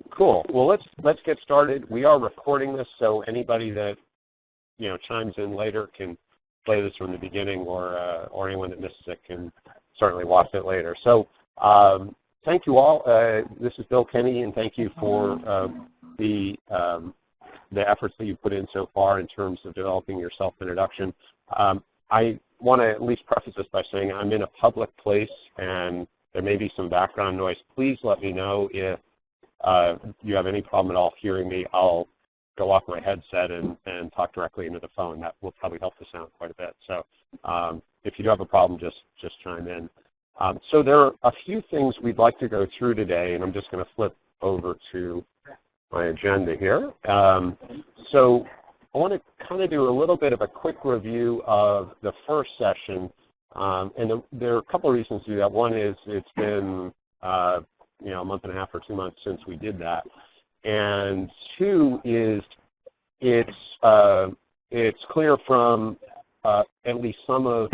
Cool. Well, let's get started. We are recording this, so anybody that chimes in later can play this from the beginning, or anyone that misses it can certainly watch it later. So thank you all. This is Bill Kenny, and thank you for the efforts that you've put in so far in terms of developing your self-introduction. I want to at least preface this by saying I'm in a public place, and there may be some background noise. Please let me know if you have any problem at all hearing me. I'll go off my headset and talk directly into the phone. That will probably help the sound quite a bit. So if you do have a problem, just chime in. So there are a few things we'd like to go through today, and I'm just going to flip over to my agenda here. So I want to kind of do a little bit of a quick review of the first session, and there are a couple of reasons to do that. One is it's been a month and a half or 2 months since we did that, and two is it's clear from at least some of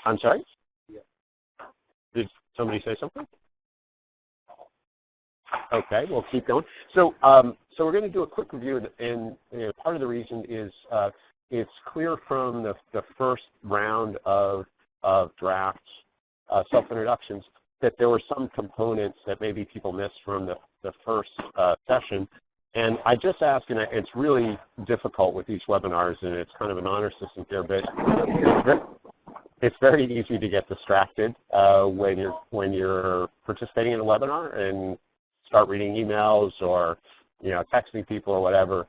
I'm sorry. Did somebody say something? Okay, we'll keep going. So we're going to do a quick review, and part of the reason is it's clear from the first round of drafts, self-introductions, that there were some components that maybe people missed from the first session. And I just ask, and it's really difficult with these webinars, and it's kind of an honor system here, but it's very easy to get distracted when you're participating in a webinar and start reading emails or texting people or whatever.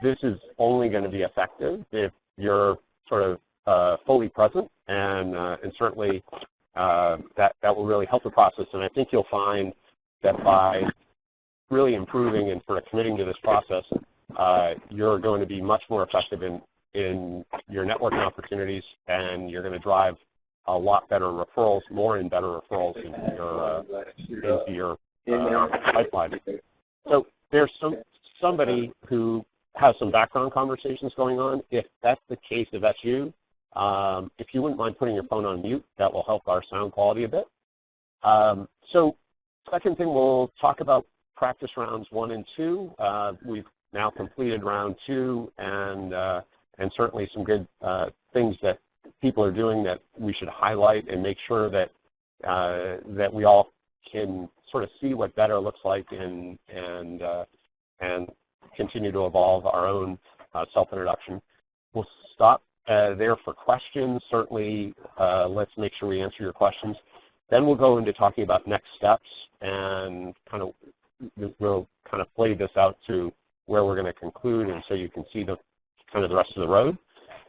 This is only going to be effective if you're sort of fully present, and certainly that will really help the process. And I think you'll find that by really improving and sort of committing to this process, you're going to be much more effective in your networking opportunities, and you're going to drive a lot better referrals, more and better referrals into your pipeline. So there's somebody who has some background conversations going on. If that's the case, if that's you, if you wouldn't mind putting your phone on mute, that will help our sound quality a bit. So second thing, we'll talk about practice rounds 1 and 2. We've now completed round 2, and certainly some good things that people are doing that we should highlight and make sure that that we all can sort of see what better looks like and continue to evolve our own self-introduction. We'll stop there for questions. Certainly, let's make sure we answer your questions. Then we'll go into talking about next steps, and we'll kind of play this out to where we're going to conclude, and so you can see the rest of the road.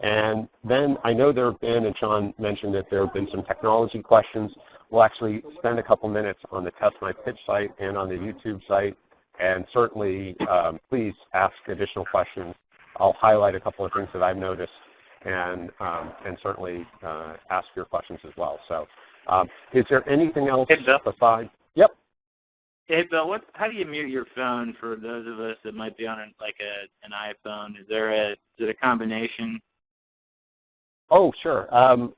And then I know there have been, and Sean mentioned that there have been some technology questions. We'll actually spend a couple minutes on the Test My Pitch site and on the YouTube site, and certainly please ask additional questions. I'll highlight a couple of things that I've noticed, and certainly ask your questions as well. So is there anything else besides? Yep. Hey, Bill, how do you mute your phone for those of us that might be on an iPhone? Is it a combination? Oh, sure.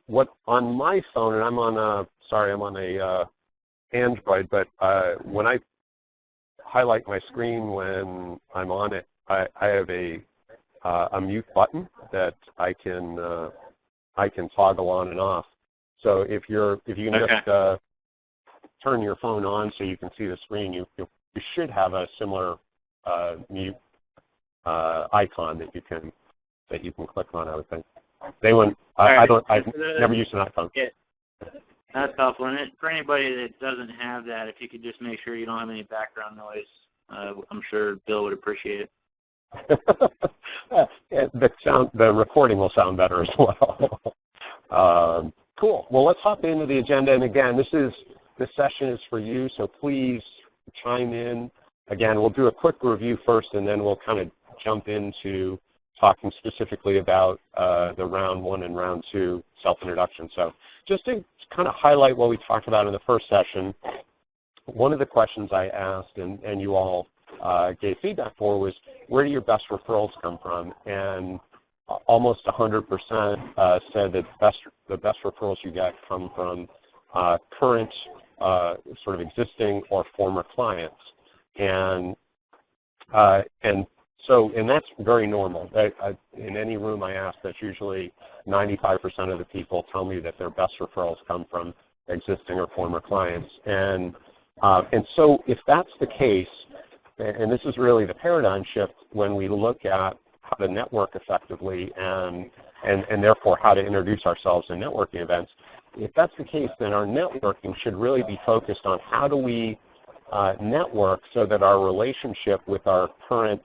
What on my phone, and I'm on a Android, but when I highlight my screen when I'm on it, I have a mute button that I can toggle on and off. So if you can just turn your phone on so you can see the screen, you should have a similar mute icon that you can click on, I would think. I've never used an iPhone. Yeah, that's helpful. And for anybody that doesn't have that, if you could just make sure you don't have any background noise, I'm sure Bill would appreciate it. Yeah, the recording will sound better as well. Cool. Well, let's hop into the agenda. And again, this session is for you, so please chime in. Again, we'll do a quick review first, and then we'll kind of jump into talking specifically about the round 1 and round 2 self-introduction. So just to kind of highlight what we talked about in the first session, one of the questions I asked, and you all gave feedback for, was where do your best referrals come from? And almost 100% said that the best referrals you get come from current sort of existing or former clients. And that's very normal. In any room I ask, that's usually 95% of the people tell me that their best referrals come from existing or former clients. And so if that's the case, and this is really the paradigm shift when we look at how to network effectively and therefore how to introduce ourselves in networking events, if that's the case, then our networking should really be focused on how do we network so that our relationship with our current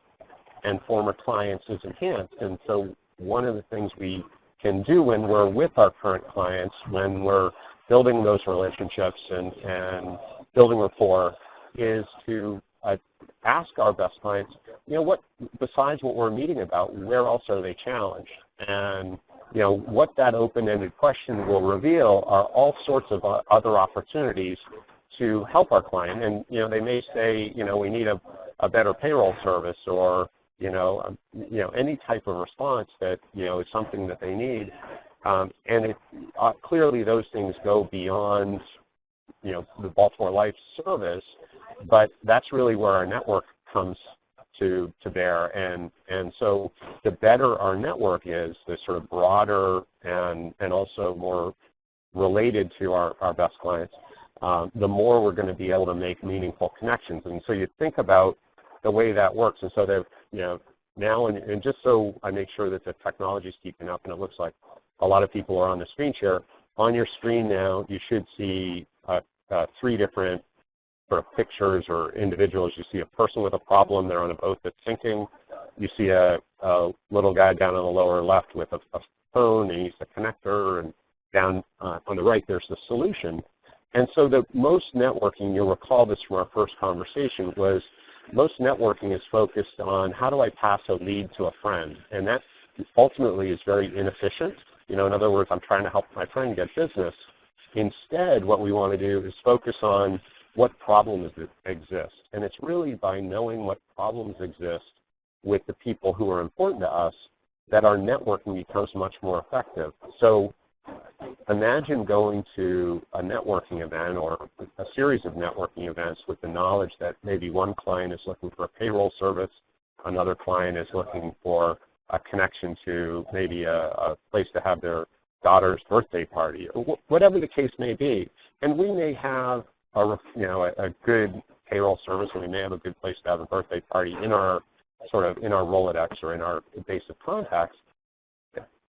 and former clients is enhanced. And so one of the things we can do when we're with our current clients, when we're building those relationships and building rapport, is to ask our best clients, what, besides what we're meeting about, where else are they challenged? And what that open-ended question will reveal are all sorts of other opportunities to help our client. And they may say, we need a better payroll service, or any type of response that is something that they need. And clearly those things go beyond the Baltimore Life service, but that's really where our network comes to bear. And so the better our network is, the sort of broader and also more related to our best clients, the more we're going to be able to make meaningful connections. And so you think about the way that works. And so that now, and just so I make sure that the technology is keeping up, and it looks like a lot of people are on the screen share. On your screen now, you should see 3 different sort of pictures or individuals. You see a person with a problem. They're on a boat that's sinking. You see a little guy down on the lower left with a phone, and he's the connector, and down on the right there's the solution. And so the most networking, you'll recall this from our first conversation, was most networking is focused on how do I pass a lead to a friend, and that ultimately is very inefficient. In other words, I'm trying to help my friend get business. Instead, what we want to do is focus on what problems exist, and it's really by knowing what problems exist with the people who are important to us that our networking becomes much more effective. So imagine going to a networking event or a series of networking events with the knowledge that maybe one client is looking for a payroll service, another client is looking for a connection to maybe a place to have their daughter's birthday party, or whatever the case may be. And we may have a good payroll service, and we may have a good place to have a birthday party in our Rolodex or in our base of contacts.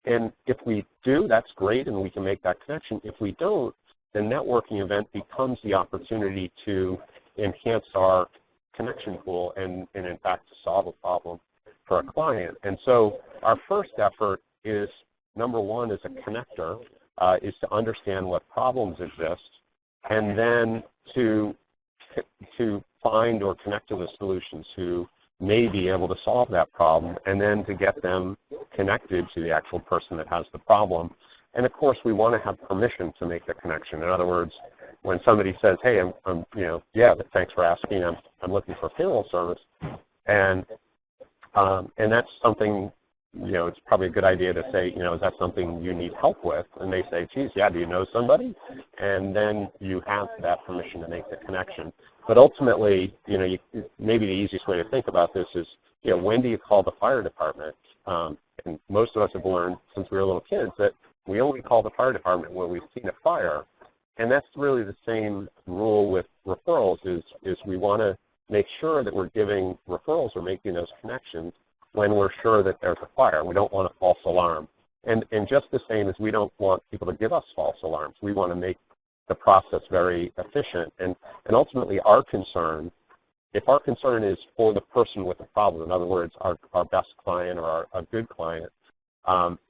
And if we do, that's great, and we can make that connection. If we don't, the networking event becomes the opportunity to enhance our connection pool and in fact, to solve a problem for a client. And so our first effort is, number one, as a connector, is to understand what problems exist, and then to find or connect to the solutions who may be able to solve that problem, and then to get them connected to the actual person that has the problem. And of course, we want to have permission to make the connection. In other words, when somebody says, "Hey, thanks for asking. I'm looking for a payroll service," and that's something, it's probably a good idea to say, is that something you need help with? And they say, "Geez, yeah, do you know somebody?" And then you have that permission to make the connection. But ultimately, maybe the easiest way to think about this is, when do you call the fire department? And most of us have learned since we were little kids that we only call the fire department when we've seen a fire. And that's really the same rule with referrals, is we want to make sure that we're giving referrals or making those connections when we're sure that there's a fire. We don't want a false alarm. And just the same as we don't want people to give us false alarms. We want to make the process very efficient. And ultimately our concern, if our concern is for the person with the problem, in other words, our best client or a good client,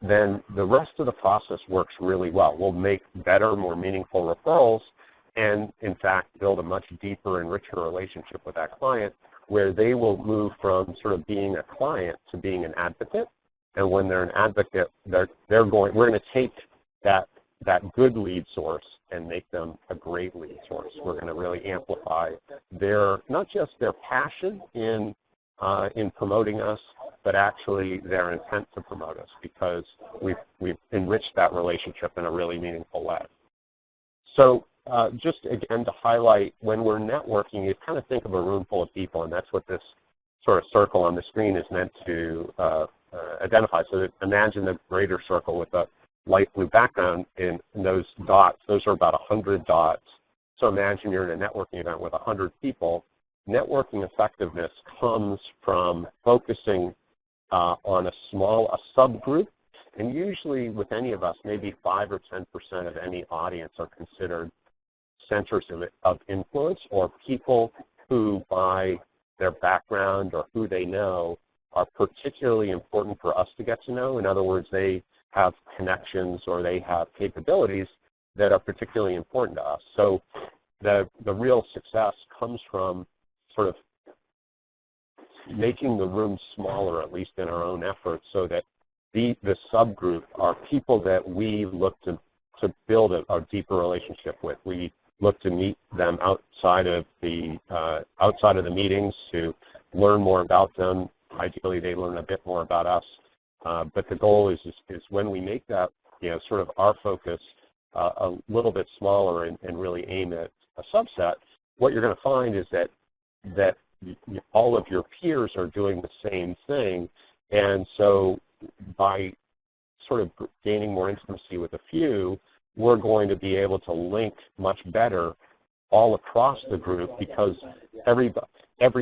then the rest of the process works really well. We'll make better, more meaningful referrals, and in fact build a much deeper and richer relationship with that client, where they will move from sort of being a client to being an advocate. And when they're an advocate, we're going to take that good lead source and make them a great lead source. We're going to really amplify not just their passion in promoting us, but actually their intent to promote us, because we've enriched that relationship in a really meaningful way. So just again to highlight, when we're networking, you kind of think of a room full of people, and that's what this sort of circle on the screen is meant to identify. So that, imagine a greater circle with a light blue background, and those dots, those are about 100 dots. So imagine you're in a networking event with 100 people. Networking effectiveness comes from focusing on a subgroup, and usually with any of us, maybe 5 or 10% of any audience are considered centers of influence, or people who, by their background or who they know, are particularly important for us to get to know. In other words, they have connections or they have capabilities that are particularly important to us. So the real success comes from sort of making the room smaller, at least in our own efforts, so that the subgroup are people that we look to build a deeper relationship with. We look to meet them outside of the meetings, to learn more about them. Ideally, they learn a bit more about us. But the goal is when we make that, sort of our focus a little bit smaller and really aim at a subset, what you're going to find is that all of your peers are doing the same thing. And so by sort of gaining more intimacy with a few, we're going to be able to link much better all across the group, because every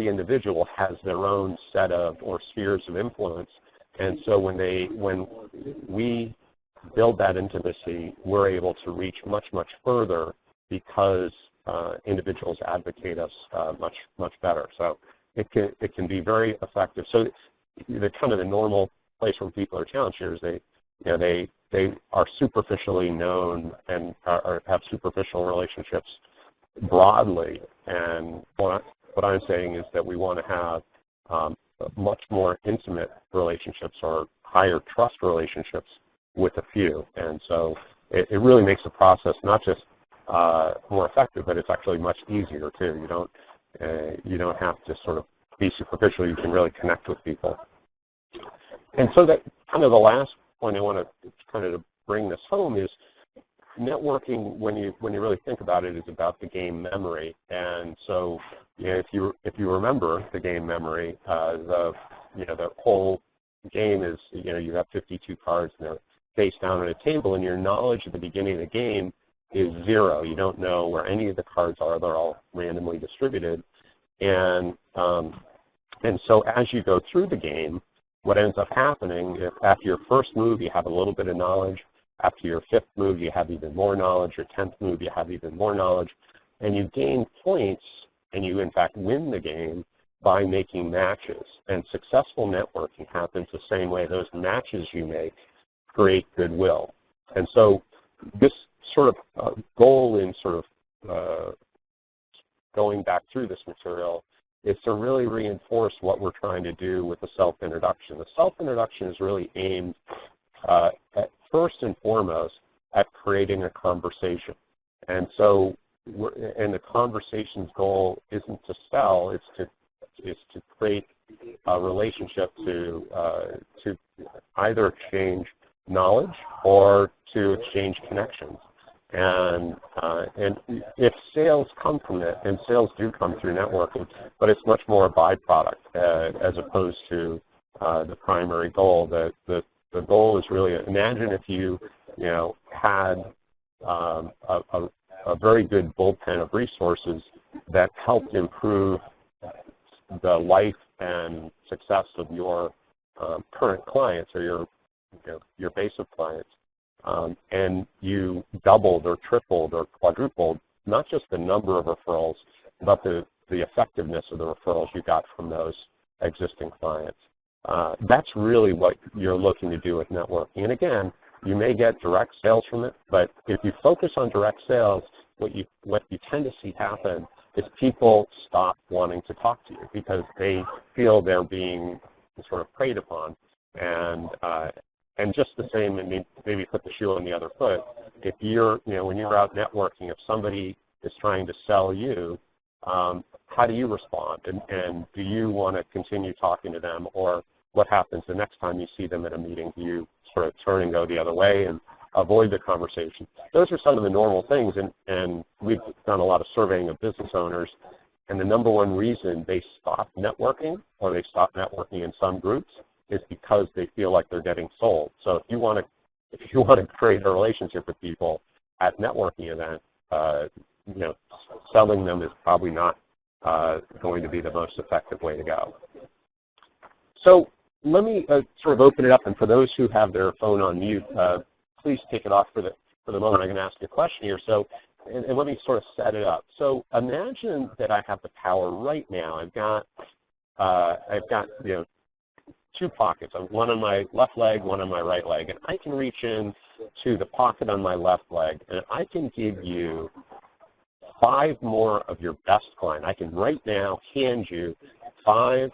individual has their own set of or spheres of influence. And so when we build that intimacy, we're able to reach much, much further, because individuals advocate us much better. So it can be very effective. So the kind of the normal place where people are challenged here is they are superficially known and have superficial relationships broadly. And what I'm saying is that we want to have much more intimate relationships or higher trust relationships with a few. And so it really makes the process not just more effective, but it's actually much easier too. You don't have to sort of be superficial. You can really connect with people. And so that kind of the last point I want to kind of bring this home is networking, when you really think about it, is about the game memory. And so if you remember the game memory, the whole game is, you have 52 cards and they're face down on a table, and your knowledge at the beginning of the game is 0. You don't know where any of the cards are. They're all randomly distributed. And so as you go through the game, what ends up happening, if after your first move you have a little bit of knowledge, after your 5th move you have even more knowledge, your 10th move you have even more knowledge, and you gain points, and you in fact win the game by making matches. And successful networking happens the same way. Those matches you make create goodwill. And so this sort of goal in sort of going back through this material is to really reinforce what we're trying to do with the self-introduction. The self-introduction is really aimed at first and foremost at creating a conversation. And so and the conversation's goal isn't to sell, it's to create a relationship to either exchange knowledge or to exchange connections. And if sales come from it, and sales do come through networking, but it's much more a byproduct as opposed to the primary goal. The goal is really, imagine if you had a very good bullpen of resources that helped improve the life and success of your current clients or your base of clients. And you doubled or tripled or quadrupled not just the number of referrals, but the effectiveness of the referrals you got from those existing clients. That's really what you're looking to do with networking. And again, you may get direct sales from it, but if you focus on direct sales, what you tend to see happen is people stop wanting to talk to you because they feel they're being sort of preyed upon. And just the same, and maybe put the shoe on the other foot, if you're, when you're out networking, if somebody is trying to sell you, how do you respond? And do you want to continue talking to them? Or what happens the next time you see them at a meeting? Do you sort of turn and go the other way and avoid the conversation. Those are some of the normal things, and we've done a lot of surveying of business owners, and the number one reason they stop networking, or they stop networking in some groups, is because they feel like they're getting sold. So if you want to create a relationship with people at networking event, selling them is probably not going to be the most effective way to go. So let me sort of open it up, and for those who have their phone on mute, please take it off for the moment. I'm going to ask you a question here. So, and let me sort of set it up. So imagine that I have the power right now. I've got two pockets, one on my left leg, one on my right leg, and I can reach in to the pocket on my left leg, and I can give you 5 more of your best client. I can right now hand you 5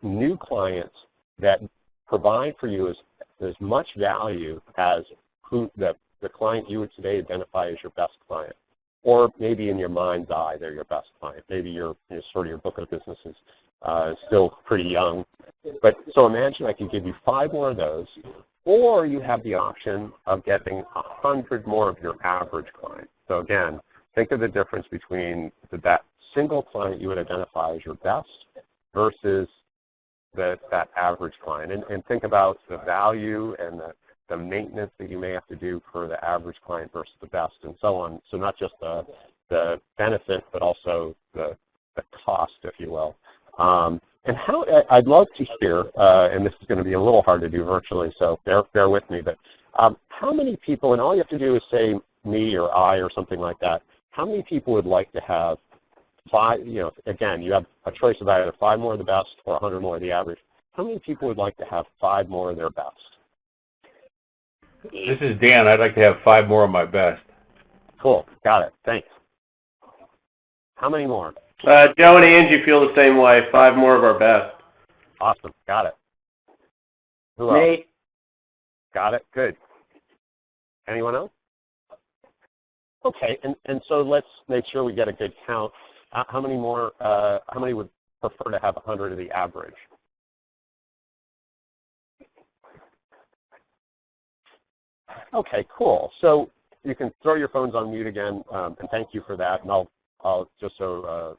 new clients that provide for you as much value as the client you would today identify as your best client. Or maybe in your mind's eye, they're your best client. Maybe your book of business is still pretty young. But so imagine I can give you 5 more of those, or you have the option of getting 100 more of your average client. So again, think of the difference between that single client you would identify as your best versus that average client. And think about the value and the maintenance that you may have to do for the average client versus the best, and so on. So not just the benefit, but also the cost, if you will. And how I'd love to hear, and this is going to be a little hard to do virtually, so bear with me, but how many people, and all you have to do is say me or I or something like that, how many people would like to have 5, again, you have a choice of either 5 more of the best or 100 more of the average. How many people would like to have 5 more of their best? This is Dan. I'd like to have 5 more of my best. Cool. Got it. Thanks. How many more? Joe and Angie feel the same way. 5 more of our best. Awesome. Got it. Who else? Me. Got it. Good. Anyone else? Okay. And so let's make sure we get a good count. How many more? How many would prefer to have 100 of the average? Okay, cool. So you can throw your phones on mute again, and thank you for that. And I'll just so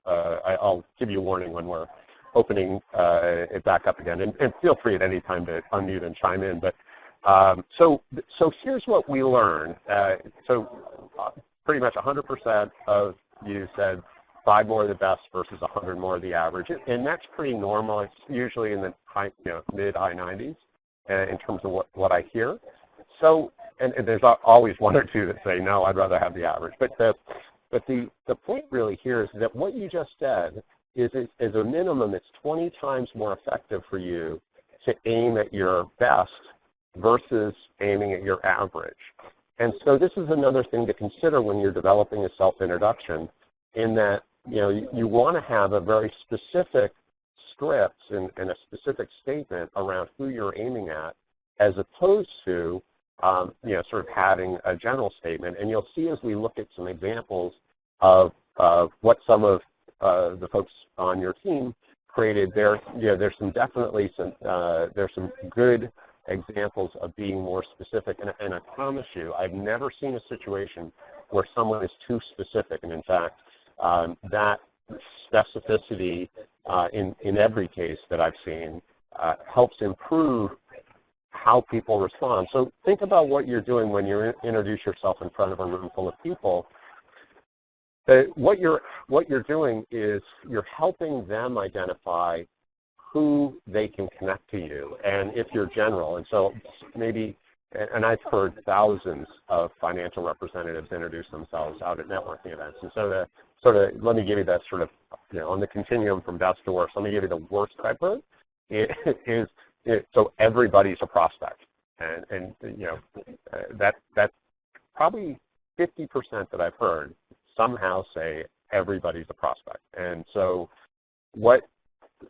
I'll give you a warning when we're opening it back up again, and feel free at any time to unmute and chime in. But so here's what we learned. Pretty much 100% of you said 5 more of the best versus 100 more of the average, and that's pretty normal. It's usually in the mid-high 90s in terms of what I hear. So, and there's always 1 or 2 that say no, I'd rather have the average. But the point really here is that what you just said is a minimum. It's 20 times more effective for you to aim at your best versus aiming at your average. And so this is another thing to consider when you're developing a self-introduction, in that you want to have a very specific script and a specific statement around who you're aiming at, as opposed to sort of having a general statement. And you'll see as we look at some examples of what some of the folks on your team created, there's definitely some good examples of being more specific. And I promise you, I've never seen a situation where someone is too specific. And in fact, that specificity in every case that I've seen helps improve how people respond. So think about what you're doing when you introduce yourself in front of a room full of people. What you're doing is you're helping them identify who they can connect to you, and if you're general. And so maybe, and I've heard thousands of financial representatives introduce themselves out at networking events. And so let me give you that sort of, on the continuum from best to worst, let me give you the worst I've heard. So everybody's a prospect, and that's probably 50% that I've heard somehow say everybody's a prospect. And so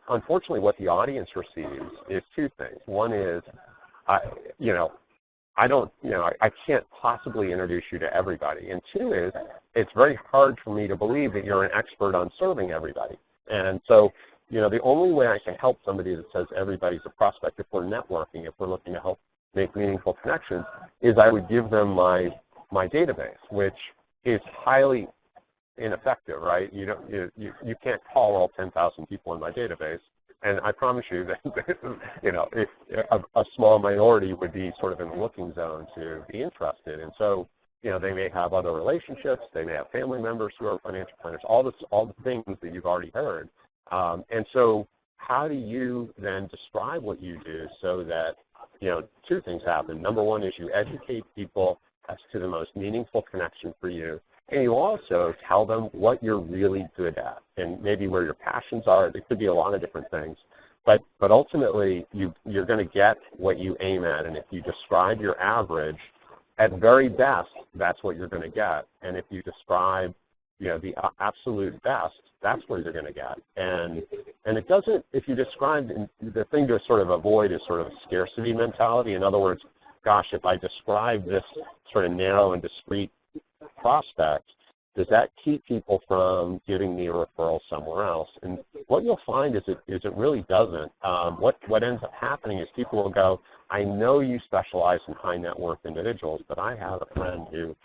unfortunately what the audience receives is 2 things. One is, I can't possibly introduce you to everybody. And 2 is, it's very hard for me to believe that you're an expert on serving everybody. And so, the only way I can help somebody that says everybody's a prospect, if we're networking, if we're looking to help make meaningful connections, is I would give them my database, which is highly ineffective, right? You can't call all 10,000 people in my database, and I promise you that if a small minority would be sort of in the looking zone to be interested, and so they may have other relationships, they may have family members who are financial planners, all the things that you've already heard, and so how do you then describe what you do so that two things happen? Number one is you educate people as to the most meaningful connection for you. And you also tell them what you're really good at and maybe where your passions are. It could be a lot of different things. But ultimately, you're going to get what you aim at. And if you describe your average, at very best, that's what you're going to get. And if you describe the absolute best, that's what you're going to get. And it doesn't, if you describe, the thing to sort of avoid is sort of a scarcity mentality. In other words, gosh, if I describe this sort of narrow and discrete prospect, does that keep people from giving me a referral somewhere else? And what you'll find is it really doesn't. What ends up happening is people will go, I know you specialize in high net worth individuals, but I have a friend who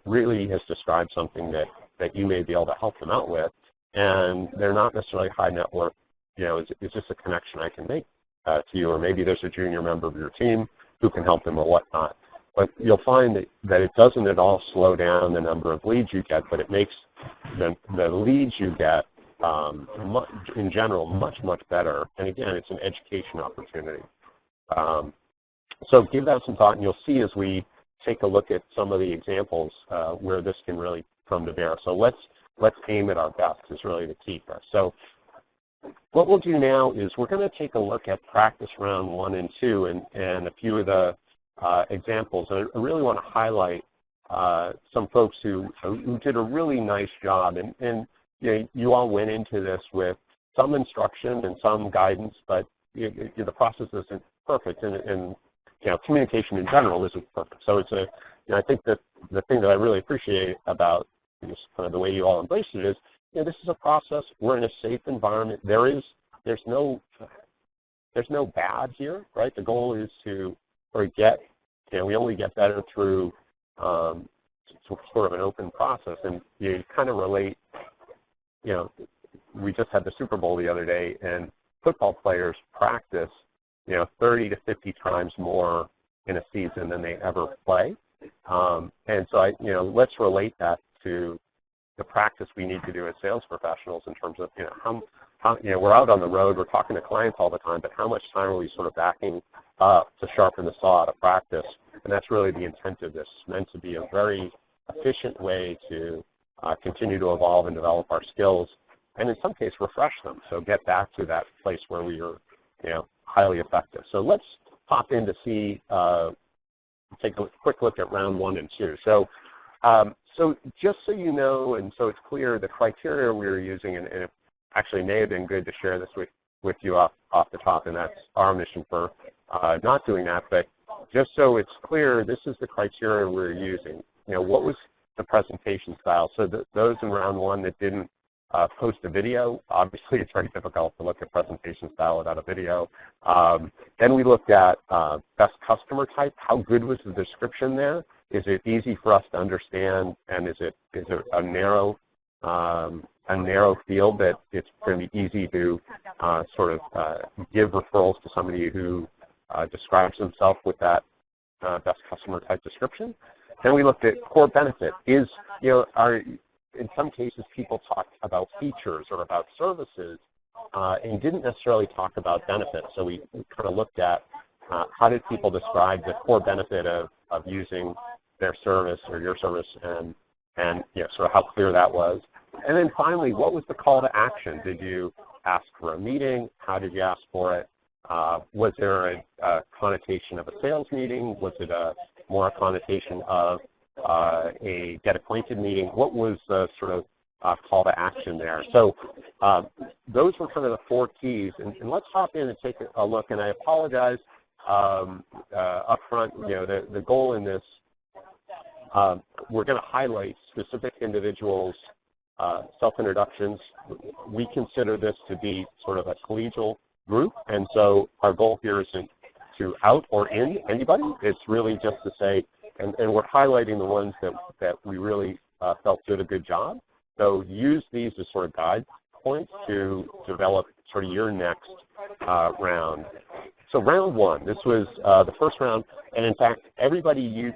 really has described something that you may be able to help them out with, and they're not necessarily high net worth. Is this a connection I can make to you? Or maybe there's a junior member of your team who can help them or whatnot. But you'll find that it doesn't at all slow down the number of leads you get, but it makes the leads you get, in general, much, much better. And again, it's an education opportunity. So give that some thought, and you'll see as we take a look at some of the examples where this can really come to bear. So let's aim at our best is really the key for us. So what we'll do now is we're going to take a look at practice round 1 and 2 and a few of the examples. And I really want to highlight some folks who did a really nice job. And you all went into this with some instruction and some guidance, but the process isn't perfect. And communication in general isn't perfect. So it's I think that the thing that I really appreciate about this, kind of the way you all embraced it is, this is a process. We're in a safe environment. There's no bad here, right? The goal is to get, we only get better through sort of an open process. And you kind of relate, we just had the Super Bowl the other day, and football players practice, 30 to 50 times more in a season than they ever play. And so let's relate that to the practice we need to do as sales professionals in terms of, how we're out on the road, we're talking to clients all the time, but how much time are we sort of backing up to sharpen the saw out of practice? And that's really the intent of this. It's meant to be a very efficient way to continue to evolve and develop our skills, and in some cases refresh them. So get back to that place where we are, highly effective. So let's hop in to see, take a quick look at round 1 and 2. So just so you know, and so it's clear, the criteria we were using, and it actually may have been good to share this with you off the top, and that's our mission for not doing that, but just so it's clear, this is the criteria we're using. What was the presentation style? So those in round 1 that didn't post a video, obviously it's very difficult to look at presentation style without a video. Then we looked at best customer type. How good was the description there? Is it easy for us to understand, and is it a narrow field that it's going to be easy to sort of give referrals to somebody who describes themselves with that best customer type description? Then we looked at core benefit. In some cases people talked about features or about services and didn't necessarily talk about benefits. So we kind of looked at how did people describe the core benefit of using their service or your service, and sort of how clear that was. And then finally, what was the call to action? Did you ask for a meeting? How did you ask for it? Was there a connotation of a sales meeting? Was it more a connotation of a get acquainted meeting? What was the sort of call to action there? So those were kind of the 4 keys. And let's hop in and take a look. And I apologize up front. The goal in this, we're going to highlight specific individuals' self-introductions. We consider this to be sort of a collegial group, and so our goal here isn't to out or in anybody. It's really just to say, and we're highlighting the ones that we really felt did a good job. So use these as sort of guide points to develop sort of your next round. So round one, this was the first round, and in fact, everybody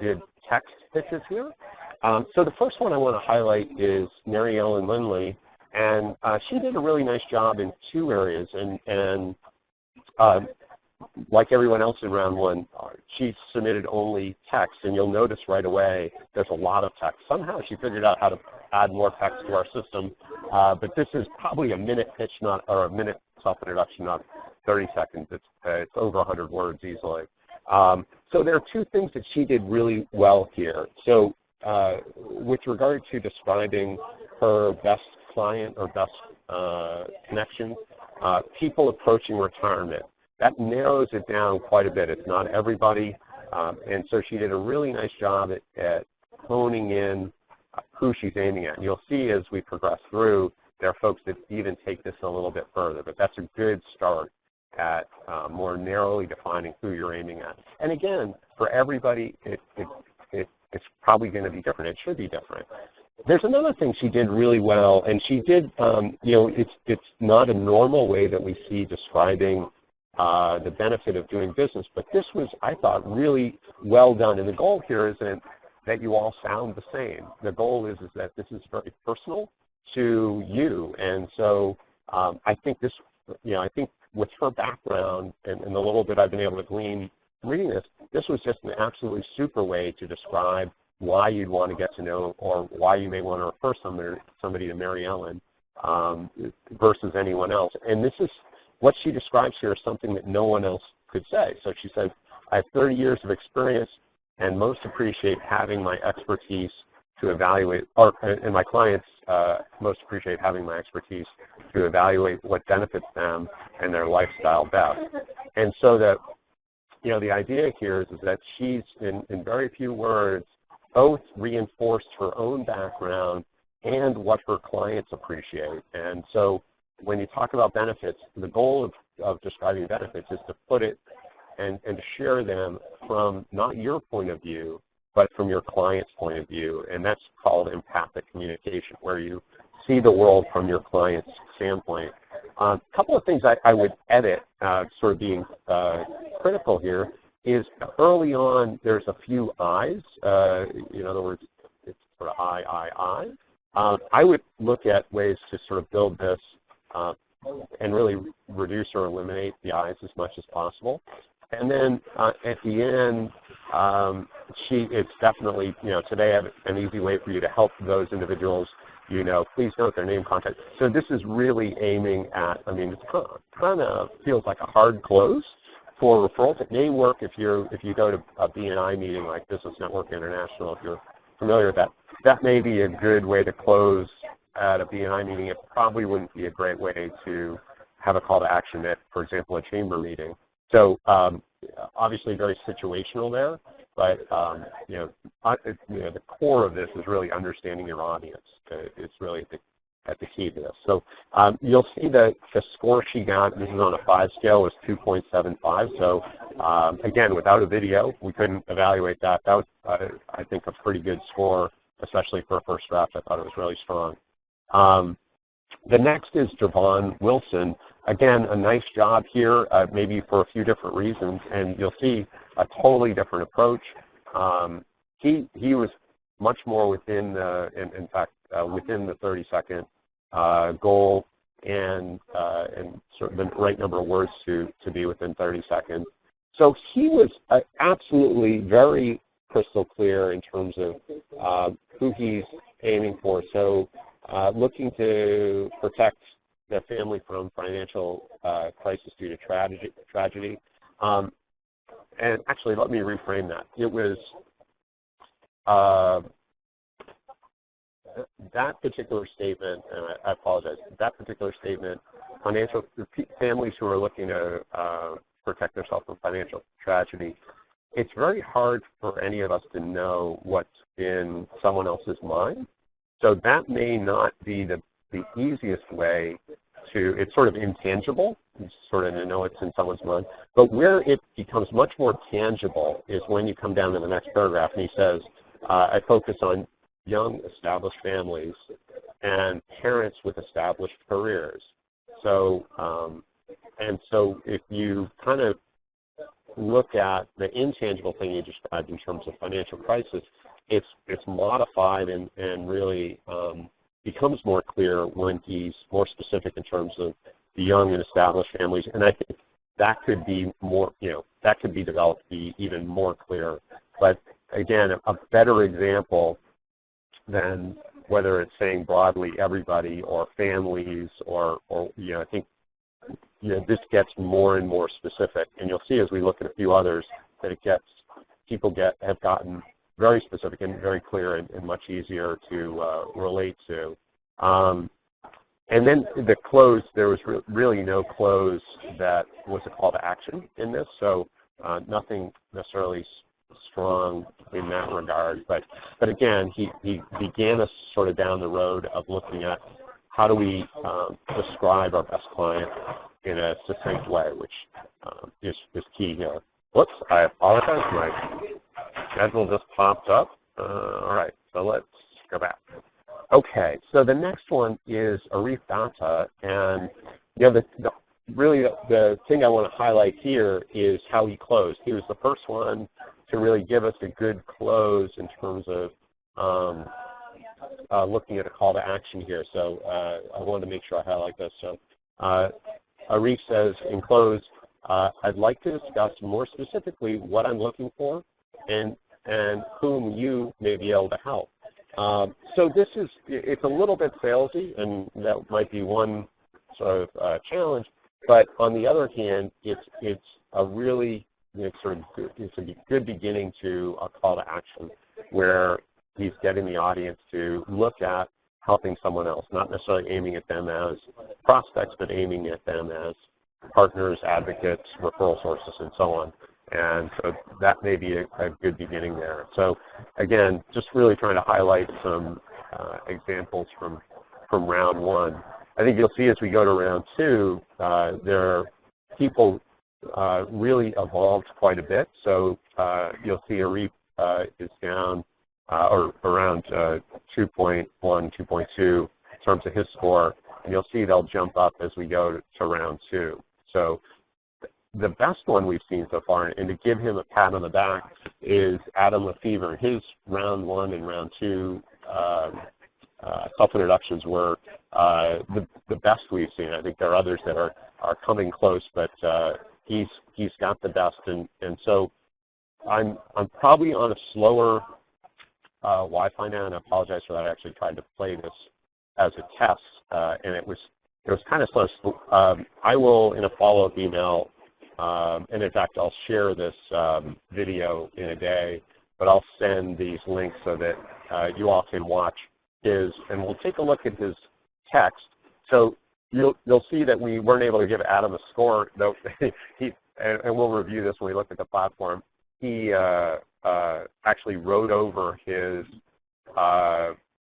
did text pitches here. So the first one I want to highlight is Mary Ellen Lindley, and she did a really nice job in two areas, and like everyone else in round one, she submitted only text, and you'll notice right away there's a lot of text. Somehow she figured out how to add more text to our system, but this is probably a minute pitch, or a minute self-introduction, not 30 seconds. It's over 100 words easily. So there are two things that she did really well here. So with regard to describing her best client or best connection, people approaching retirement. That narrows it down quite a bit. It's not everybody, and so she did a really nice job at honing in who she's aiming at. And you'll see as we progress through, there are folks that even take this a little bit further, but that's a good start at more narrowly defining who you're aiming at. And again, for everybody, it's probably going to be different. It should be different. There's another thing she did really well, and she did, it's not a normal way that we see describing the benefit of doing business, but this was, I thought, really well done. And the goal here isn't that you all sound the same. The goal is that this is very personal to you. And so I think this, I think with her background and the little bit I've been able to glean reading this was just an absolutely super way to describe why you'd want to get to know, or why you may want to refer somebody to Mary Ellen versus anyone else. And this is, what she describes here is something that no one else could say. So she says, I have 30 years of experience and most appreciate having my expertise to evaluate, and my clients most appreciate having my expertise to evaluate what benefits them and their lifestyle best. And so that, the idea here is that she's, in very few words, both reinforced her own background and what her clients appreciate. And so when you talk about benefits, the goal of describing benefits is to put it and to share them from not your point of view, but from your client's point of view. And that's called empathic communication, where you see the world from your client's standpoint. A couple of things I would edit, sort of being critical here, is early on there's a few I's. In other words, it's sort of I. I would look at ways to sort of build this and really reduce or eliminate the I's as much as possible. And then at the end, it's definitely, today I have an easy way for you to help those individuals, please note their name, contact. So this is really aiming at, it kind of feels like a hard close for referrals. It may work if you go to a BNI meeting like Business Network International, if you're familiar with that. That may be a good way to close at a BNI meeting. It probably wouldn't be a great way to have a call to action at, for example, a chamber meeting. So obviously very situational there, but the core of this is really understanding your audience. It's really at the key to this. So you'll see that the score she got, this is on a 5 scale, was 2.75. So again, without a video, we couldn't evaluate that. That was, I think, a pretty good score, especially for a first draft. I thought it was really strong. The next is Javon Wilson. Again, a nice job here, maybe for a few different reasons, and you'll see a totally different approach. He was much more within in fact, within the 30-second goal, and sort of the right number of words to be within 30 seconds. So he was absolutely very crystal clear in terms of who he's aiming for. So looking to protect the family from financial crisis due to tragedy. And actually, let me reframe that. It was that particular statement, and I apologize, that particular statement, families who are looking to protect themselves from financial tragedy, it's very hard for any of us to know what's in someone else's mind. So that may not be the easiest way it's sort of intangible. You sort of know it's in someone's mind. But where it becomes much more tangible is when you come down to the next paragraph and he says, I focus on young established families and parents with established careers. So, and so if you kind of look at the intangible thing you described in terms of financial crisis, it's modified and really becomes more clear when he's more specific in terms of the young and established families. And I think that could be more, that could be developed to be even more clear. But again, a better example than whether it's saying broadly everybody or families or I think this gets more and more specific, and you'll see as we look at a few others that people have gotten very specific and very clear and much easier to relate to. And then the close, there was really no close that was a call to action in this, so nothing necessarily strong in that regard. But again, he began us sort of down the road of looking at how do we describe our best client in a succinct way, which is key here. Whoops, I apologize. My schedule just popped up. All right, so let's go back. Okay, so the next one is Arif Datta, and really the thing I want to highlight here is how he closed. He was the first one to really give us a good close in terms of looking at a call to action here. So I wanted to make sure I highlight this. So Arif says, in close, I'd like to discuss more specifically what I'm looking for and whom you may be able to help. So it's a little bit salesy, and that might be one sort of challenge. But on the other hand, it's a really it's a good beginning to a call to action where he's getting the audience to look at helping someone else, not necessarily aiming at them as prospects, but aiming at them as partners, advocates, referral sources, and so on. And so that may be a good beginning there. So again, just really trying to highlight some examples from round one. I think you'll see as we go to round two, people really evolved quite a bit. So you'll see Arif is down or around 2.1, 2.2 in terms of his score, and you'll see they'll jump up as we go to round two. So the best one we've seen so far, and to give him a pat on the back, is Adam Lefevre. His round one and round two self-introductions were the best we've seen. I think there are others that are coming close, but he's got the best, and so I'm probably on a slower Wi-Fi now, and I apologize for that. I actually tried to play this as a test, and it was kind of slow. I will, in a follow-up email, and in fact, I'll share this video in a day, but I'll send these links so that you all can watch his, and we'll take a look at his text. So you'll see that we weren't able to give Adam a score, though. And we'll review this when we look at the platform. He actually wrote over his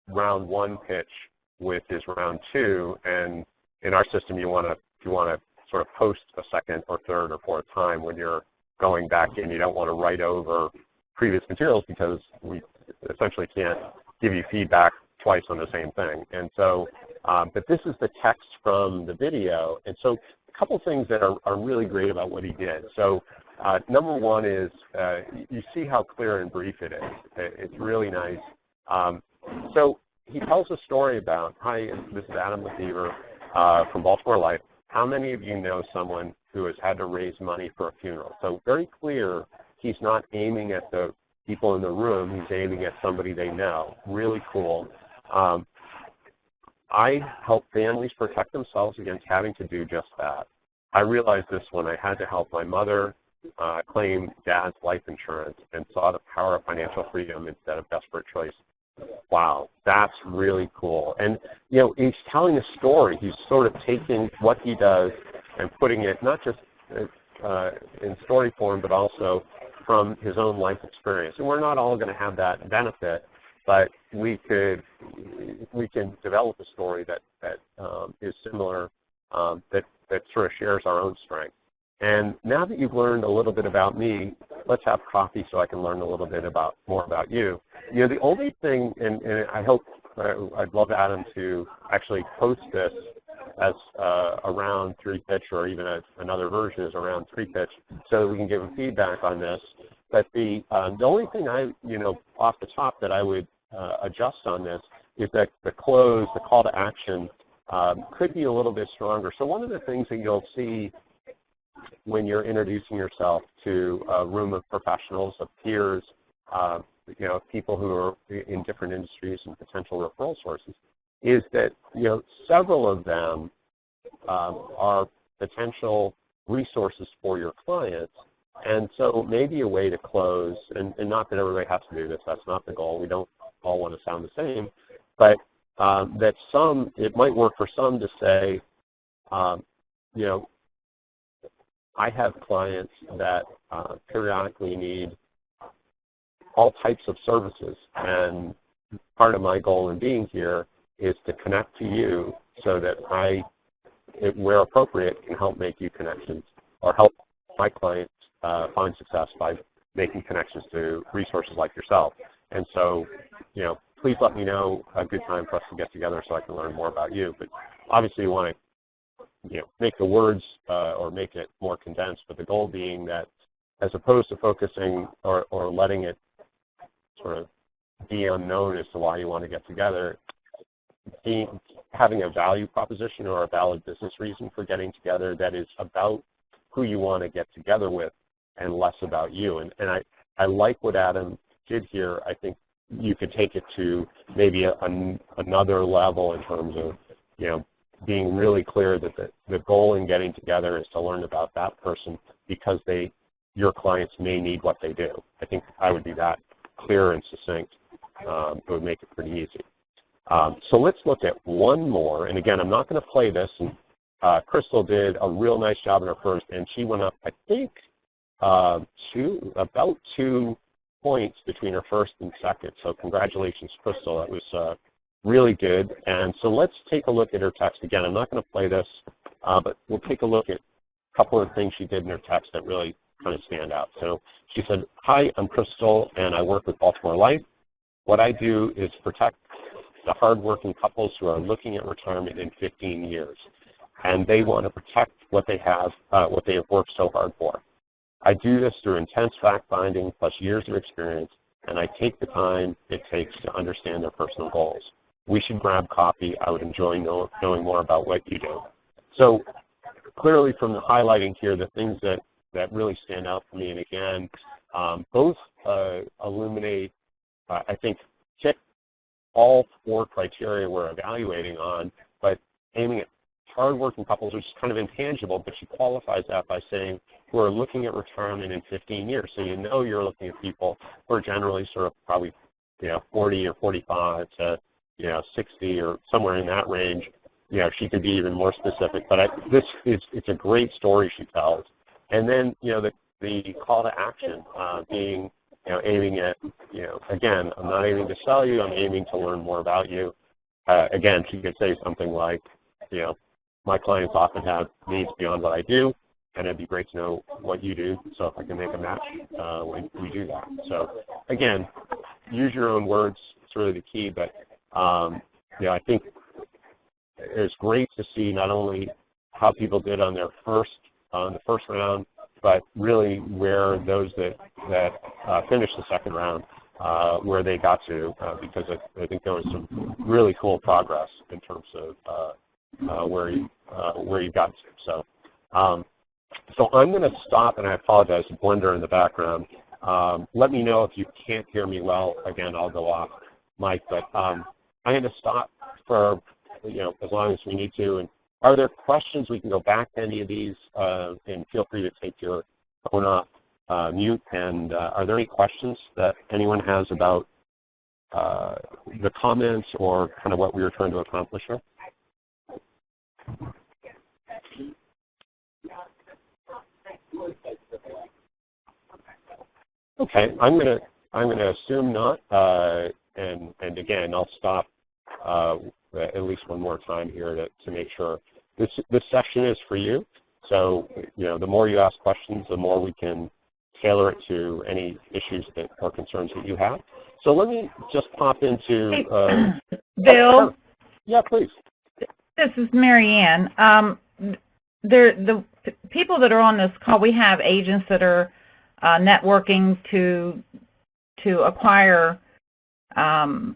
round one pitch with his round two, and in our system, if you want to sort of post a second or third or fourth time when you're going back in. You don't want to write over previous materials because we essentially can't give you feedback twice on the same thing. And so, but this is the text from the video. And so a couple things that are really great about what he did. So number one is you see how clear and brief it is. It's really nice. So he tells a story about, hi, this is Adam Lefevre from Baltimore Life. How many of you know someone who has had to raise money for a funeral? So very clear, he's not aiming at the people in the room, he's aiming at somebody they know. Really cool. I help families protect themselves against having to do just that. I realized this when I had to help my mother claim dad's life insurance and saw the power of financial freedom instead of desperate choice. Wow, that's really cool. And, he's telling a story. He's sort of taking what he does and putting it not just in story form, but also from his own life experience. And we're not all going to have that benefit, but we can develop a story that is similar that sort of shares our own strength. And now that you've learned a little bit about me, let's have coffee so I can learn a little bit more about you. You know, the only thing, and I hope, I'd love Adam to actually post this as a round 3 pitch, or even another version is a round 3 pitch, so that we can give him feedback on this. But the only thing off the top that I would adjust on this is that the close, the call to action, could be a little bit stronger. So one of the things that you'll see when you're introducing yourself to a room of professionals, of peers, people who are in different industries and potential referral sources, is that, several of them are potential resources for your clients. And so maybe a way to close, and not that everybody has to do this, that's not the goal, we don't all want to sound the same, but that it might work for some to say, I have clients that periodically need all types of services, and part of my goal in being here is to connect to you so that where appropriate, can help make you connections, or help my clients find success by making connections to resources like yourself. And so, please let me know a good time for us to get together so I can learn more about you. But obviously you want to make the words or make it more condensed, but the goal being that as opposed to focusing or letting it sort of be unknown as to why you want to get together, having a value proposition or a valid business reason for getting together that is about who you want to get together with and less about you. And I like what Adam did here. I think you could take it to maybe another level in terms of, being really clear that the goal in getting together is to learn about that person because your clients may need what they do. I think I would be that clear and succinct. It would make it pretty easy. So let's look at one more. And again, I'm not going to play this. And Crystal did a real nice job in her first, and she went up, I think, about 2 points between her first and second. So congratulations, Crystal. That was really good. And so let's take a look at her text again. I'm not going to play this, but we'll take a look at a couple of things she did in her text that really kind of stand out. So she said, "Hi, I'm Crystal, and I work with Baltimore Life. What I do is protect the hardworking couples who are looking at retirement in 15 years, and they want to protect what they have worked so hard for. I do this through intense fact-finding plus years of experience, and I take the time it takes to understand their personal goals. We should grab coffee. I would enjoy knowing more about what you do." So clearly from the highlighting here, the things that really stand out for me, and again, both illuminate, I think, check all 4 criteria we're evaluating on, but aiming at hardworking couples, which is kind of intangible, but she qualifies that by saying we're looking at retirement in 15 years. So you're looking at people who are generally sort of probably 40 or 45 to 60 or somewhere in that range. She could be even more specific, but it's a great story she tells. And then the call to action being aiming at again, I'm not aiming to sell you, I'm aiming to learn more about you. Again, she could say something like, my clients often have needs beyond what I do, and it'd be great to know what you do, so if I can make a match, we do that. So again, use your own words. It's really the key, but I think it's great to see not only how people did on the first round, but really where those that finished the second round, where they got to, because I think there was some really cool progress in terms of where you got to. So I'm going to stop, and I apologize, the blender in the background. Let me know if you can't hear me well. Again, I'll go off mic, but I'm going to stop for as long as we need to. And are there questions? We can go back to any of these, and feel free to take your phone off mute. And are there any questions that anyone has about the comments or kind of what we were trying to accomplish here? Okay, I'm gonna assume not, and again, I'll stop at least one more time here to make sure. this session is for you. So, the more you ask questions, the more we can tailor it to any issues that or concerns that you have. So let me just pop into... Bill? Yeah, please. This is Mary Ann. The people that are on this call, we have agents that are networking to acquire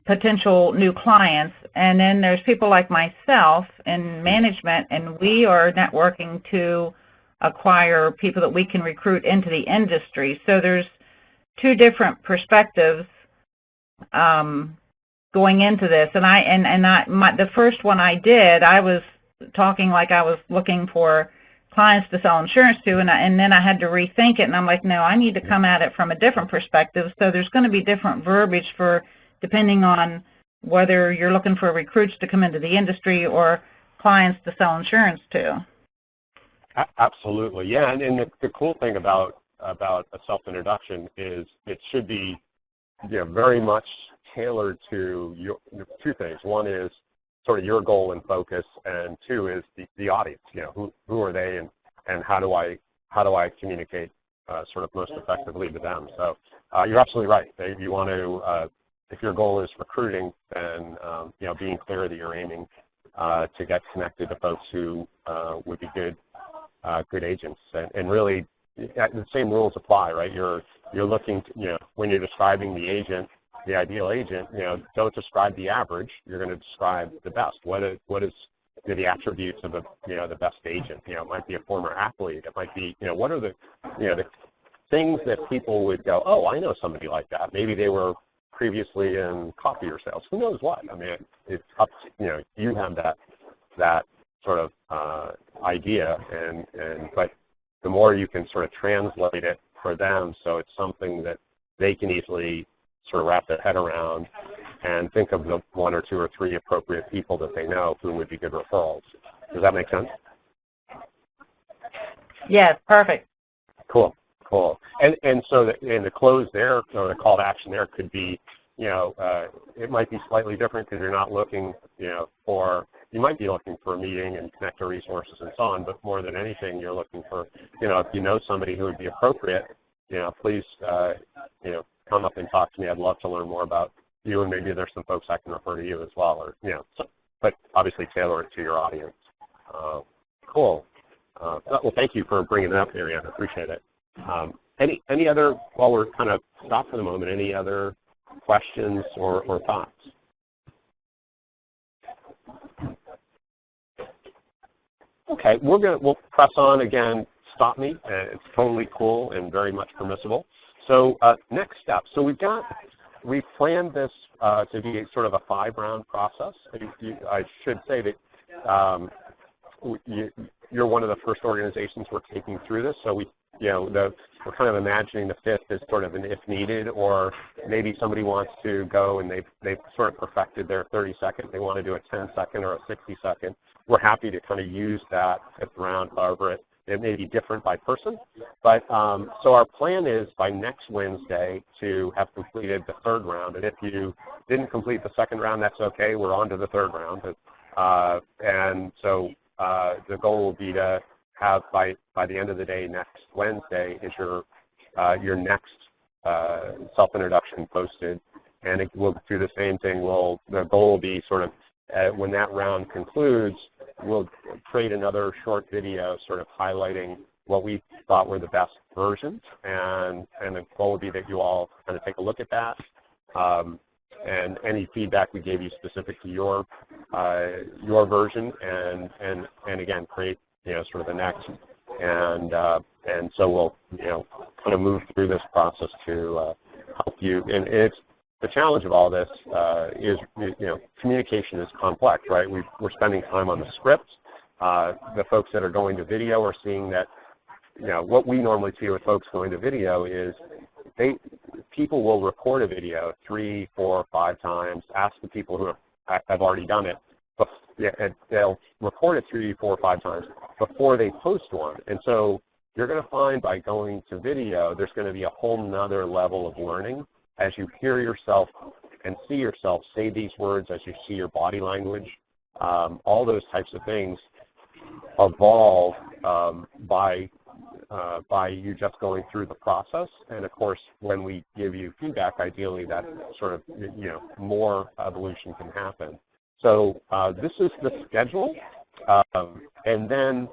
potential new clients, and then there's people like myself in management, and we are networking to acquire people that we can recruit into the industry. So there's two different perspectives going into this, and the first one I did, I was talking like I was looking for clients to sell insurance to, and then I had to rethink it, and I'm like, no, I need to come at it from a different perspective. So there's going to be different verbiage for depending on whether you're looking for recruits to come into the industry or clients to sell insurance to. Absolutely, yeah. And the cool thing about a self-introduction is it should be very much tailored to two things. One is sort of your goal and focus, and two is the audience. Who are they, and how do I communicate sort of most effectively to them? So you're absolutely right. If you want to, if your goal is recruiting, then being clear that you're aiming to get connected to folks who would be good agents, and really the same rules apply, right? You're looking to, when you're describing the agent, the ideal agent, don't describe the average. You're going to describe the best. What is the attributes of the best agent? It might be a former athlete. It might be, what are the things that people would go, oh, I know somebody like that. Maybe they were previously in copier sales. Who knows what? I mean, it's up to, you have that sort of idea, but the more you can sort of translate it for them, so it's something that they can easily sort of wrap their head around and think of the one or two or three appropriate people that they know who would be good referrals. Does that make sense? Yes, perfect. Cool. And so the close there, or the call to action there could be, it might be slightly different because you're not looking, you might be looking for a meeting and connect to resources and so on, but more than anything, you're looking for, if you know somebody who would be appropriate, please, come up and talk to me. I'd love to learn more about you, and maybe there's some folks I can refer to you as well, or, but obviously tailor it to your audience. Cool. Well, thank you for bringing it up, Marianne. I appreciate it. Any other, while we're kind of stopped for the moment, any other questions or thoughts? Okay, we'll press on again. Stop me. It's totally cool and very much permissible. So next step. So we've planned this to be sort of a 5-round process. I should say that you're one of the first organizations we're taking through this. So we're kind of imagining the 5th as sort of an if needed, or maybe somebody wants to go and they've sort of perfected their 30-second. They want to do a 10-second or a 60-second. We're happy to kind of use that 5th round. However, it may be different by person. But so our plan is by next Wednesday to have completed the 3rd round. And if you didn't complete the 2nd round, that's okay. We're on to the 3rd round. And so the goal will be to have by the end of the day next Wednesday is your next self-introduction posted, and we'll do the same thing. The goal will be sort of when that round concludes, we'll create another short video sort of highlighting what we thought were the best versions, and the goal will be that you all kind of take a look at that, and any feedback we gave you specific to your version, and again create sort of the next, and so we'll kind of move through this process to help you. And it's the challenge of all this is communication is complex, right? We're spending time on the script. The folks that are going to video are seeing that what we normally see with folks going to video is people will record a video 3, 4, 5 times. Ask the people who have already done it. And they'll record it 3, 4, 5 times before they post one. And so you're going to find by going to video, there's going to be a whole nother level of learning as you hear yourself and see yourself say these words, as you see your body language, all those types of things. evolve by you just going through the process. And of course, when we give you feedback, ideally that sort of, more evolution can happen. So this is the schedule. And then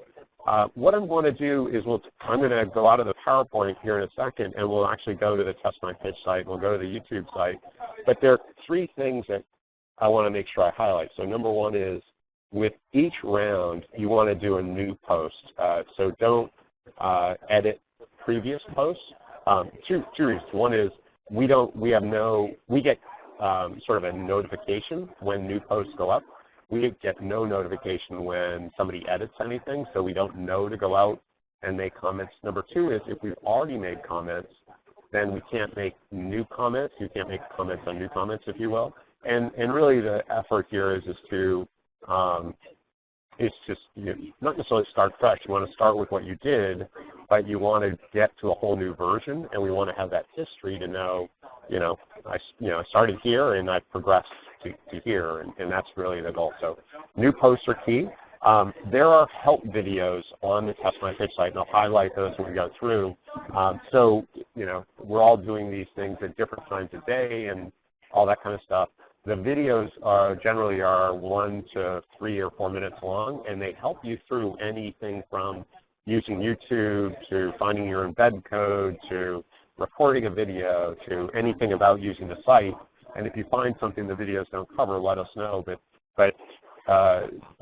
what I'm going to do is I'm going to go out of the PowerPoint here in a second, and we'll actually go to the Test My Pitch site. We'll go to the YouTube site. But there are three things that I want to make sure I highlight. So number one is, with each round, you want to do a new post. So don't edit previous posts. Two reasons. One is we get sort of a notification when new posts go up. We get no notification when somebody edits anything, so we don't know to go out and make comments. Number two is, if we've already made comments, then we can't make new comments. You can't make comments on new comments, if you will. And really the effort here is to it's just not necessarily start fresh. You want to start with what you did, but you want to get to a whole new version, and we want to have that history to know, I started here and I progressed to here, and that's really the goal. So new posts are key. There are help videos on the Test My Pitch site, and I'll highlight those when we go through. So, we're all doing these things at different times of day and all that kind of stuff. The videos generally 1 to 3 or 4 minutes long, and they help you through anything from using YouTube to finding your embed code to recording a video to anything about using the site. And if you find something the videos don't cover, let us know. But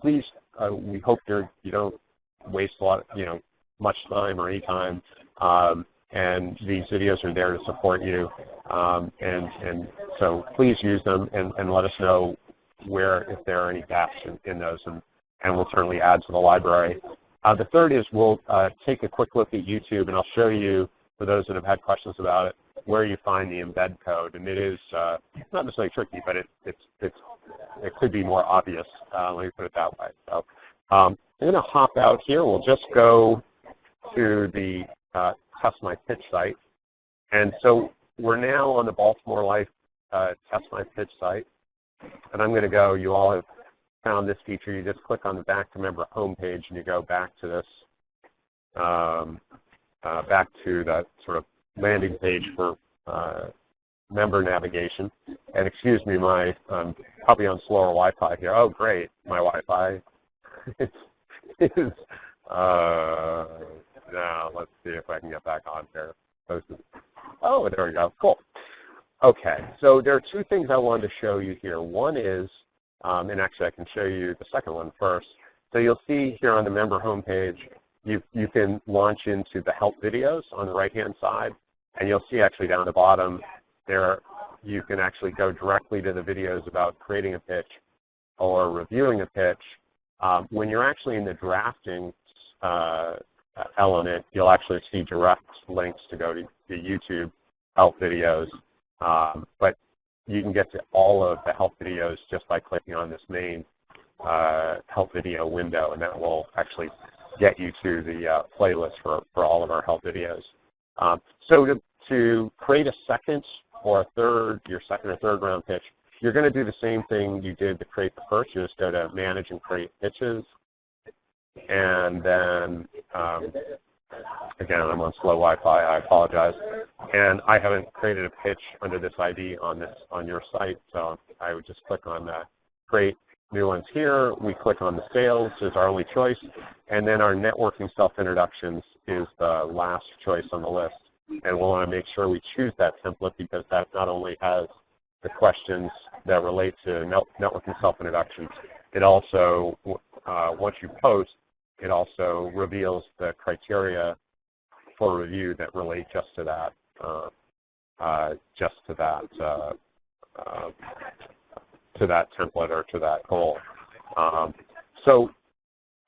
please, we hope you don't waste a lot, much time or any time. And these videos are there to support you. And so please use them and let us know if there are any gaps in those, and we'll certainly add to the library. The third is we'll take a quick look at YouTube, and I'll show you, for those that have had questions about it, where you find the embed code. And it is not necessarily tricky, but it could be more obvious. Let me put it that way. So I'm going to hop out here. We'll just go to the Test My Pitch site. And so we're now on the Baltimore Life Test My Pitch site. And I'm going to go, you all have found this feature. You just click on the Back to Member homepage, and you go back to this, back to that sort of landing page for member navigation. And excuse me, I'm probably on slower Wi-Fi here. Oh, great, my Wi-Fi is, now let's see if I can get back on here. Oh, there we go, cool. Okay, so there are two things I wanted to show you here. One is, and actually I can show you the second one first. So you'll see here on the member homepage, you can launch into the help videos on the right-hand side, and you'll see actually down the bottom there, you can actually go directly to the videos about creating a pitch or reviewing a pitch. When you're actually in the drafting element, you'll actually see direct links to go to the YouTube help videos. But you can get to all of the help videos just by clicking on this main help video window, and that will actually get you to the playlist for all of our help videos. So to create a second or a third, your second or third round pitch, you're going to do the same thing you did to create the first. You just go to Manage and Create Pitches, and then again, I'm on slow Wi-Fi. I apologize. And I haven't created a pitch under this ID on your site, so I would just click on the Create New Ones here. We click on the Sales is our only choice, and then our Networking Self-Introductions is the last choice on the list. And we'll want to make sure we choose that template, because that not only has the questions that relate to networking self-introductions, it also, once you post, it also reveals the criteria for review that relate just to that, to that template or to that goal. So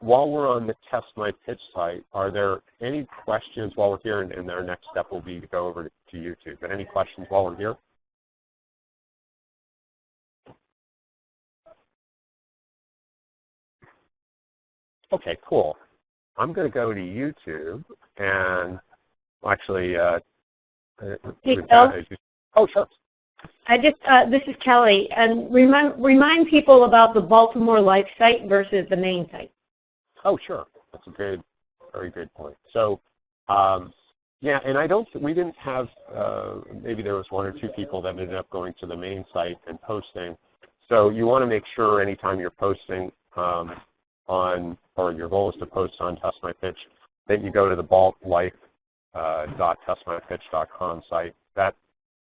while we're on the Test My Pitch site, are there any questions while we're here? And our next step will be to go over to YouTube. But any questions while we're here? Okay, cool. I'm going to go to YouTube and actually, Hey, Bill. Oh, sure. This is Kelly, and remind people about the Baltimore Life site versus the main site. Oh, sure. That's a good, very good point. So, yeah, and we didn't have, maybe there was one or two people that ended up going to the main site and posting. So you want to make sure anytime you're posting or your goal is to post on Test My Pitch, that you go to the baltlife.testmypitch.com site. That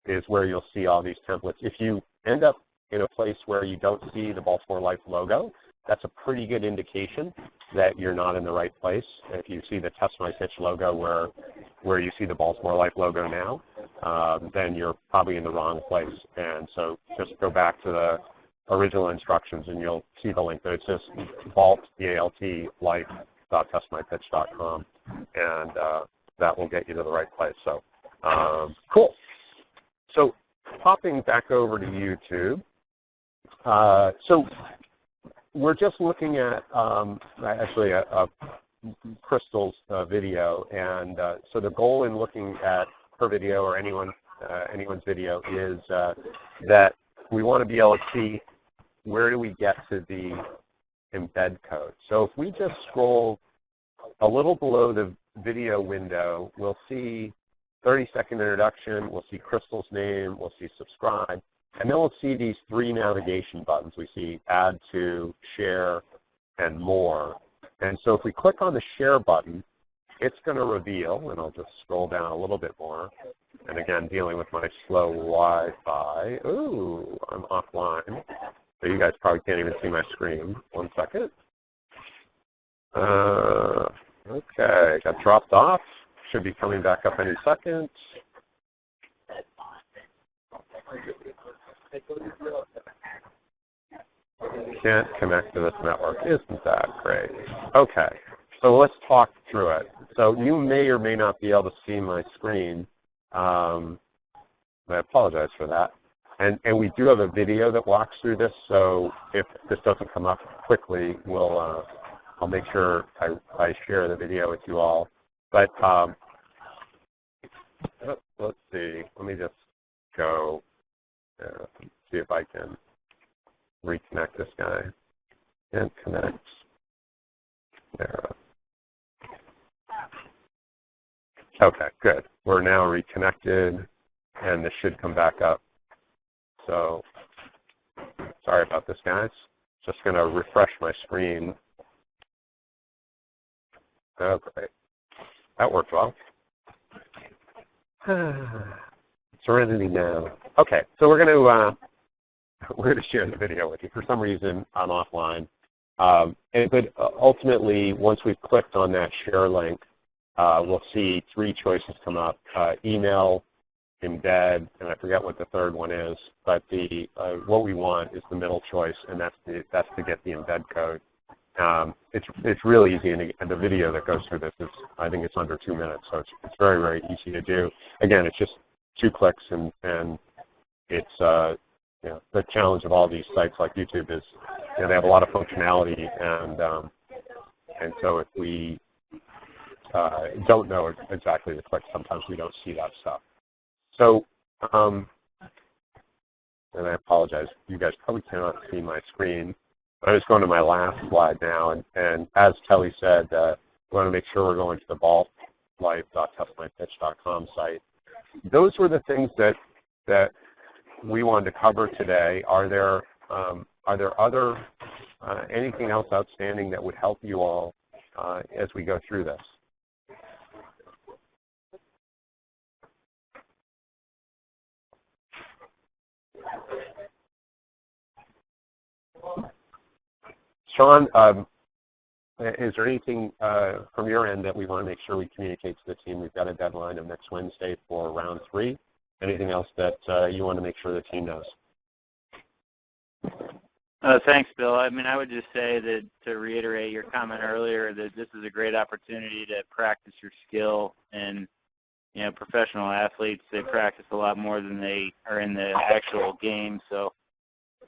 is where you'll see all these templates. If you end up in a place where you don't see the Baltimore Life logo, that's a pretty good indication that you're not in the right place. If you see the Test My Pitch logo where you see the Baltimore Life logo now, then you're probably in the wrong place. And so just go back to the original instructions and you'll see the link. It's just baltlife.testmypitch.com, and that will get you to the right place. So cool. So popping back over to YouTube. So we're just looking at actually a Crystal's video, and so the goal in looking at her video or anyone's video is that we want to be able to see where do we get to the embed code. So if we just scroll a little below the video window, we'll see 30-second introduction, we'll see Crystal's name, we'll see subscribe, and then we'll see these three navigation buttons. We see add to, share, and more. And so if we click on the share button, it's going to reveal, and I'll just scroll down a little bit more. And again, dealing with my slow Wi-Fi. Ooh, I'm offline. So you guys probably can't even see my screen. 1 second. Okay, got dropped off. Should be coming back up any second. Can't connect to this network. Isn't that great? Okay, so let's talk through it. So you may or may not be able to see my screen. I apologize for that. And we do have a video that walks through this, so if this doesn't come up quickly, I'll make sure I share the video with you all. But let's see. Let me just go see if I can reconnect this guy. And connect. There. Okay, good. We're now reconnected, and this should come back up. So, sorry about this, guys. Just going to refresh my screen. Oh, great. That worked well. Serenity now. Okay, so we're going to share the video with you. For some reason, I'm offline. But ultimately, once we've clicked on that share link, we'll see three choices come up: email, embed, and I forget what the third one is. But what we want is the middle choice, and that's to get the embed code. It's really easy, and the video that goes through this is, I think it's under 2 minutes, so it's very, very easy to do. Again, it's just 2 clicks, and it's the challenge of all these sites like YouTube is they have a lot of functionality, and so if we don't know exactly the click, sometimes we don't see that stuff. So, and I apologize, you guys probably cannot see my screen. I was going to my last slide now, and as Kelly said, we want to make sure we're going to the baltlife.testmypitch.com site. Those were the things that we wanted to cover today. Are there other anything else outstanding that would help you all as we go through this? Sean, is there anything from your end that we want to make sure we communicate to the team? We've got a deadline of next Wednesday for round 3. Anything else that you want to make sure the team knows? Thanks, Bill. I mean, I would just say that to reiterate your comment earlier, that this is a great opportunity to practice your skill. And professional athletes, they practice a lot more than they are in the actual game. So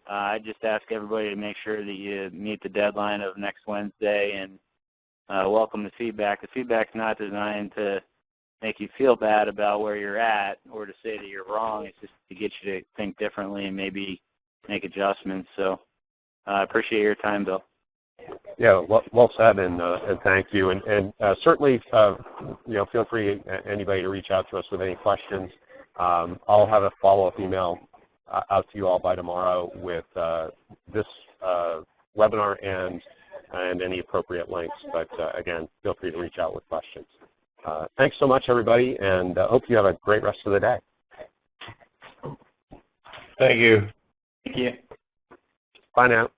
I just ask everybody to make sure that you meet the deadline of next Wednesday, and welcome the feedback. The feedback's not designed to make you feel bad about where you're at or to say that you're wrong. It's just to get you to think differently and maybe make adjustments. So I appreciate your time, Bill. Yeah, well said, and thank you. And certainly, feel free, anybody, to reach out to us with any questions. I'll have a follow-up email out to you all by tomorrow with this webinar and any appropriate links. But again, feel free to reach out with questions. Thanks so much, everybody, and hope you have a great rest of the day. Thank you. Thank you. Bye now.